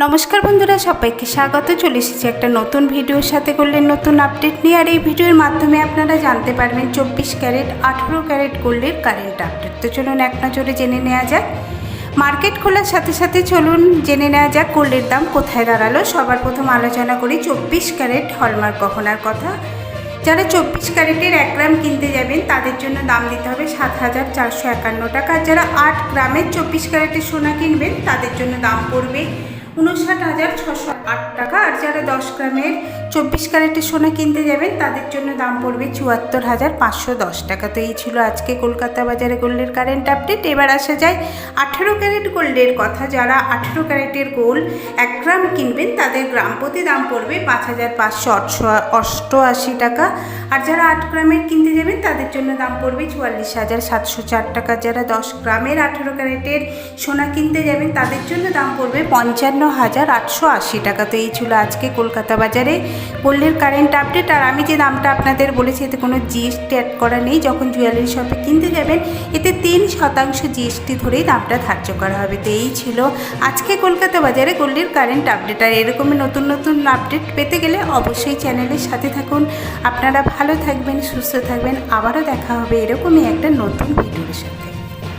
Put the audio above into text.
নমস্কার বন্ধুরা, সবাইকে স্বাগত। চলে এসেছি একটা নতুন ভিডিওর সাথে, গোল্ডের নতুন আপডেট নিয়ে। আর এই ভিডিওর মাধ্যমে আপনারা জানতে পারবেন 24 ক্যারেট 18 ক্যারেট গোল্ডের কারেন্ট আপডেট। তো চলুন এক নজরে জেনে নেওয়া যাক। মার্কেট খোলার সাথে সাথে চলুন জেনে নেওয়া যাক গোল্ডের দাম কোথায় দাঁড়ালো। সবার প্রথম আলোচনা করি 24 ক্যারেট হলমার্ক গহনার কথা। যারা 24 ক্যারেটের 1 গ্রাম কিনতে যাবেন তাদের জন্য দাম দিতে হবে 7,451 টাকা। আর যারা 8 গ্রামের 24 ক্যারেটের সোনা কিনবেন তাদের জন্য দাম পড়বে 59,608 টাকা। আর যারা 10 গ্রামের 24 ক্যারেটের সোনা কিনতে যাবেন তাদের জন্য দাম পড়বে 74,510 টাকা। তো এই ছিল আজকে কলকাতা বাজারে গোল্ডের কারেন্ট আপডেট। এবার আসা যায় 18 ক্যারেট গোল্ডের কথা। যারা 18 ক্যারেটের গোল্ড 1 গ্রাম কিনবেন তাদের গ্রাম প্রতি দাম পড়বে 5,588 টাকা। আর যারা 8 গ্রামের কিনতে যাবেন তাদের জন্য দাম পড়বে 44,704 টাকা। যারা 10 গ্রামের 18 ক্যারেটের সোনা কিনতে যাবেন তাদের জন্য দাম পড়বে 55,880 টাকা। তো এই ছিল আজকে কলকাতা বাজারে গোল্ডের কারেন্ট আপডেট। আর আমি যে দামটা আপনাদের বলেছি এতে কোনো জিএসটি অ্যাড করা নেই। যখন জুয়েলারি শপে কিনতে যাবেন এতে 3% জিএসটি ধরেই দামটা ধার্য করা হবে। তো এই ছিল আজকে কলকাতা বাজারে গোল্ডের কারেন্ট আপডেট। আর এরকমই নতুন নতুন আপডেট পেতে গেলে অবশ্যই চ্যানেলের সাথে থাকুন। আপনারা ভালো থাকবেন, সুস্থ থাকবেন। আবারও দেখা হবে এরকমই একটা নতুন ভিডিওর সাথে।